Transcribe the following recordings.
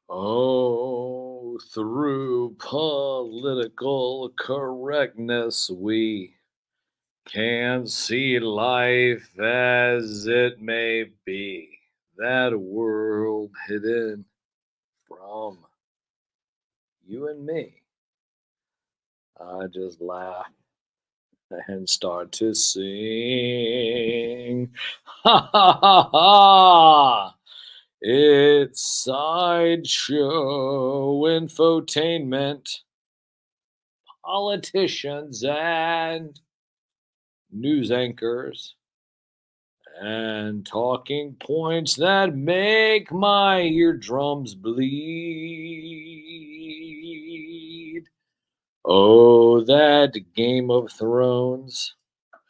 Oh, through political correctness, we can see life as it may be. That world hidden from you and me. I just laugh and start to sing. Ha ha ha ha! It's sideshow infotainment, politicians and news anchors, and talking points that make my eardrums bleed. Oh, that Game of Thrones.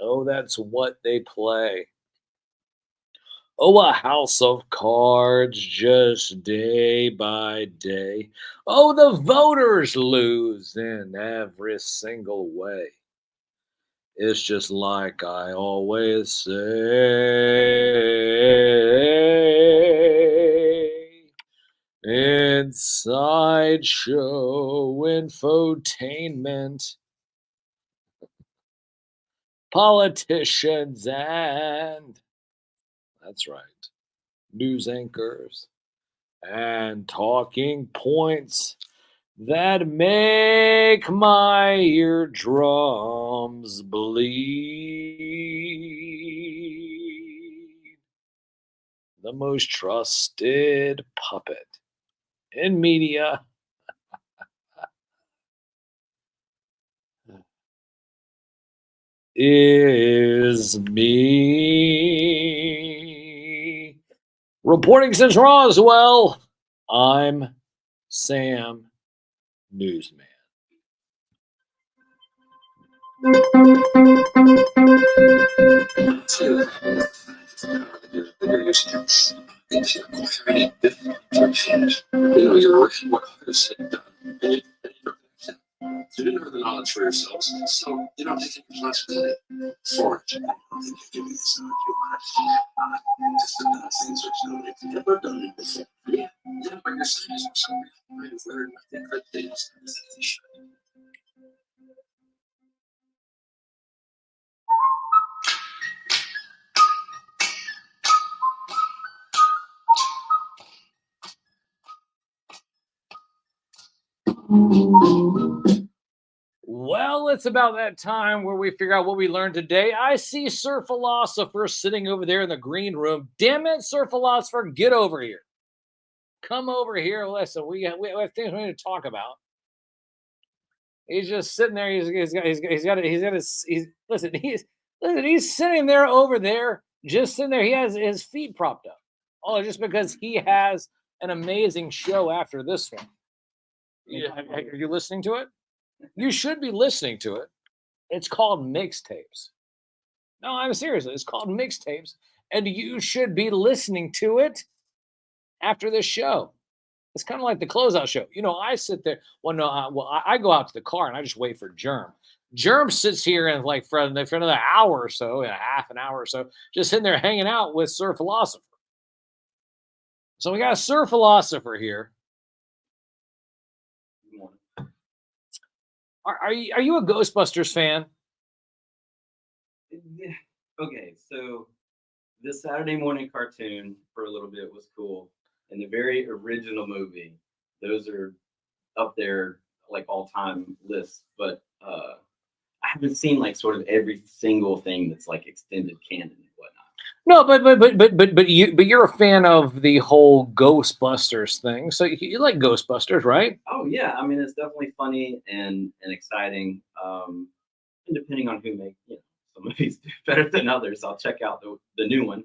Oh, that's what they play. Oh, a house of cards just day by day. Oh, the voters lose in every single way. It's just like I always say. Inside show infotainment, politicians, and that's right, news anchors and talking points that make my eardrums bleed. The most trusted puppet in media is me. Reporting since Roswell, I'm Sam Newsman. You're working what others have done, and you didn't have the knowledge for yourselves, so you don't take responsibility for it. I don't think you do this out of just another things which nobody's never done it before. Yeah, but you're saying is something I've learned nothing but things that you should. Well, it's about that time where we figure out what we learned today. I see Sir Philosopher sitting over there in the green room. Damn it, Sir Philosopher, get over here. Come over here. Listen, we have things we need to talk about. He's just sitting there. He's sitting there over there, just sitting there. He has his feet propped up. Oh, just because he has an amazing show after this one. Yeah, are you listening to it? You should be listening to it. It's called mixtapes. No, I'm serious. It's called mixtapes, and you should be listening to it after this show. It's kind of like the closeout show. You know, I sit there. Well, no, I go out to the car and I just wait for Germ. Germ sits here and like for another hour or so, a half an hour or so, just sitting there hanging out with Sir Philosopher. So we got a Sir Philosopher here. Are you a Ghostbusters fan? Okay, so this Saturday morning cartoon for a little bit was cool, and the very original movie, those are up there like all time lists. But I haven't seen like sort of every single thing that's like extended canon and whatnot. No, but you're a fan of the whole Ghostbusters thing, so you like Ghostbusters, right? Oh yeah, I mean it's definitely funny and exciting. And depending on who makes some movies do better than others, I'll check out the new one.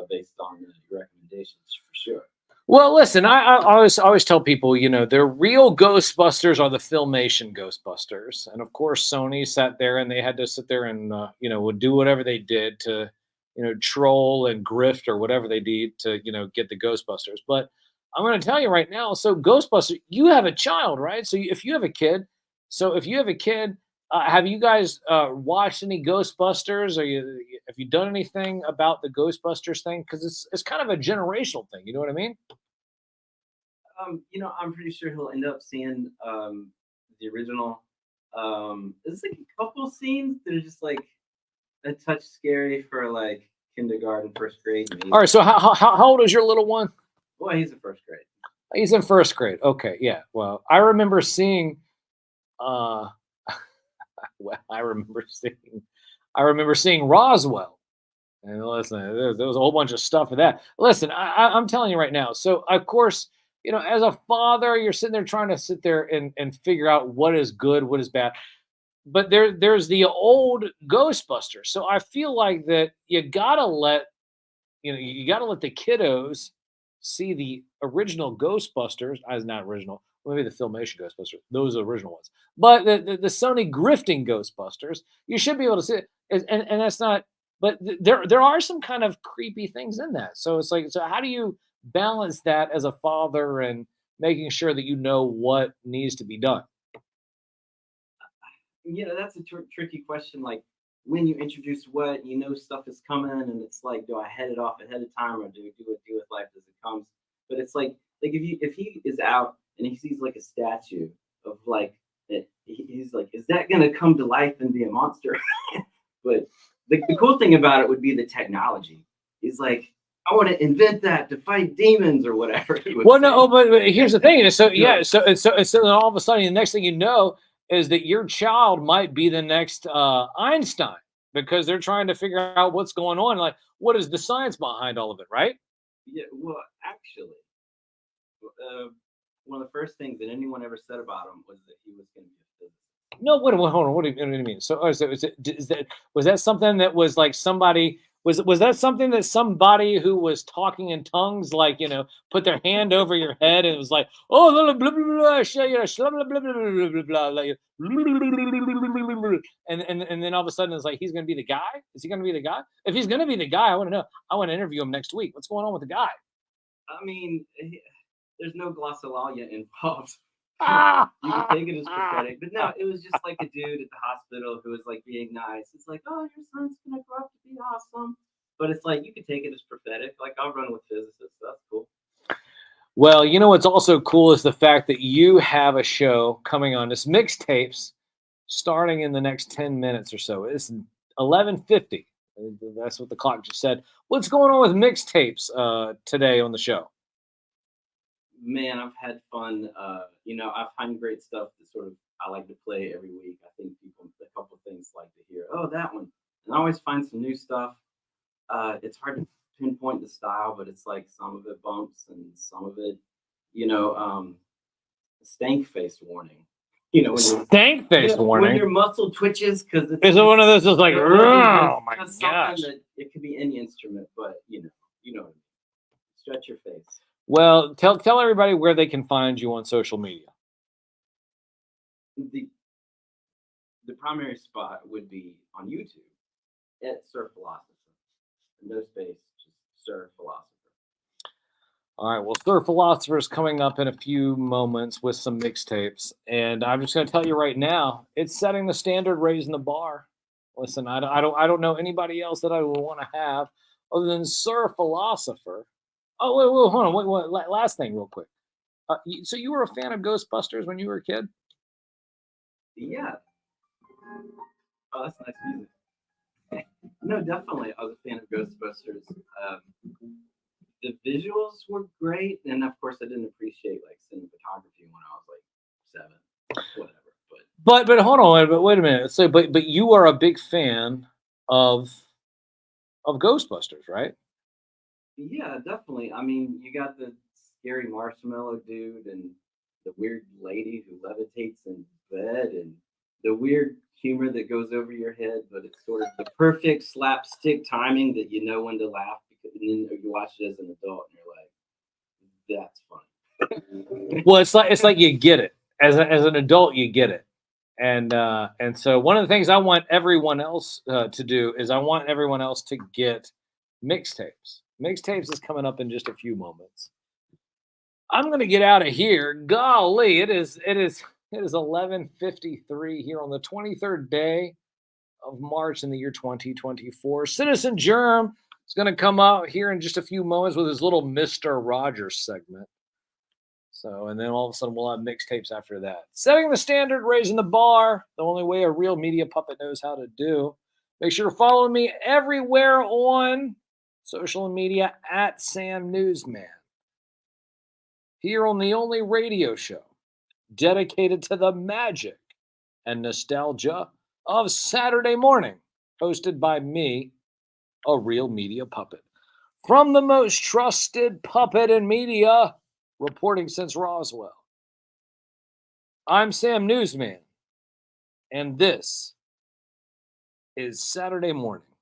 based on your recommendations for sure. Well, listen, I always tell people, you know, the real Ghostbusters are the Filmation Ghostbusters, and of course, Sony sat there and they had to sit there and you know, would do whatever they did to, you know, troll and grift or whatever they did to, you know, get the Ghostbusters. But I'm going to tell you right now, so Ghostbusters, you have a child, right? So if you have a kid, have you guys watched any Ghostbusters? Or have you done anything about the Ghostbusters thing? Because it's kind of a generational thing. You know what I mean? You know, I'm pretty sure he'll end up seeing the original. There's like a couple scenes that are just like a touch scary for like kindergarten, first grade. Maybe. All right. So how old is your little one? Well, he's in first grade. He's in first grade. Okay. Yeah. Well, I remember seeing. Well, I remember seeing Roswell. And listen, there was a whole bunch of stuff for that. Listen, I'm telling you right now. So, of course, you know, as a father, you're sitting there trying to sit there and figure out what is good, what is bad. But there's the old Ghostbusters. So I feel like that you gotta let the kiddos see the original Ghostbusters. As not original, maybe the Filmation Ghostbusters. Those are the original ones. But the Sony grifting Ghostbusters, you should be able to see it. And that's not. But there are some kind of creepy things in that. So it's like, so how do you balance that as a father and making sure that you know what needs to be done? You know, that's a tricky question. Like when you introduce what, you know, stuff is coming, and it's like, do I head it off ahead of time, or do we do with life as it comes? But it's like if he is out and he sees like a statue of like it, he's like, is that gonna come to life and be a monster? But the cool thing about it would be the technology. He's like, I want to invent that to fight demons or whatever. Well, no, but here's the thing. So yeah, so then all of a sudden, the next thing you know is that your child might be the next Einstein, because they're trying to figure out what's going on. Like, what is the science behind all of it, right? Yeah. Well, actually, one of the first things that anyone ever said about him was that he was going to be a physicist. No, wait, hold on. What do you mean? So was that something that was like somebody? Was that something that somebody who was talking in tongues, like, you know, put their hand over your head and it was like, oh, blah, blah, blah, blah, blah, blah, blah, blah, like, and then all of a sudden it's like, he's going to be the guy? Is he going to be the guy? If he's going to be the guy, I want to know. I want to interview him next week. What's going on with the guy? I mean, there's no glossolalia involved. Ah, you can take it as prophetic, but no, it was just like a dude at the hospital who was like being nice. It's like, oh, your son's gonna grow up to be awesome. But it's like, you could take it as prophetic. Like, I'll run with physicists. That's cool. Well, you know what's also cool is the fact that you have a show coming on. This mixtapes starting in the next 10 minutes or so. It's 11:50. That's what the clock just said. What's going on with mixtapes today on the show? Man, I've had fun. You know, I find great stuff that sort of I like to play every week. I think people, a couple things like to hear, oh, that one. And I always find some new stuff. It's hard to pinpoint the style, but it's like some of it bumps and some of it, you know, stank face warning. You know, stank face warning. When your muscle twitches, because it's one of those. Is like, oh my gosh! It could be any instrument, but you know what I mean. Stretch your face. Well, tell everybody where they can find you on social media. The primary spot would be on YouTube at Sir Philosopher. No space, just Sir Philosopher. All right. Well, Sir Philosopher is coming up in a few moments with some mixtapes, and I'm just going to tell you right now, it's setting the standard, raising the bar. Listen, I don't know anybody else that I would want to have other than Sir Philosopher. Oh, wait, hold on. Wait, last thing real quick. So you were a fan of Ghostbusters when you were a kid? Yeah. Oh, that's nice music. No, definitely. I was a fan of Ghostbusters. The visuals were great. And, of course, I didn't appreciate, like, cinematography when I was, like, 7. Whatever. But hold on. But wait a minute. So, but you are a big fan of Ghostbusters, right? Yeah, definitely. I mean, you got the scary marshmallow dude and the weird lady who levitates in bed and the weird humor that goes over your head, but it's sort of the perfect slapstick timing that you know when to laugh and then you watch it as an adult, and you're like, that's funny. Well, it's like you get it as an adult, you get it, and so one of the things I want everyone else to do is I want everyone else to get mixtapes. Mixtapes is coming up in just a few moments. I'm gonna get out of here. Golly, it is 11:53 here on the 23rd day of March in the year 2024. Citizen Germ is going to come out here in just a few moments with his little Mr. Rogers segment. So, and then all of a sudden we'll have mixtapes after that. Setting the standard, raising the bar, the only way a real media puppet knows how to do. Make sure to follow me everywhere on social media at Sam Newsman. Here on the only radio show dedicated to the magic and nostalgia of Saturday morning, hosted by me, a real media puppet. From the most trusted puppet in media, reporting since Roswell. I'm Sam Newsman, and this is Saturday Morning.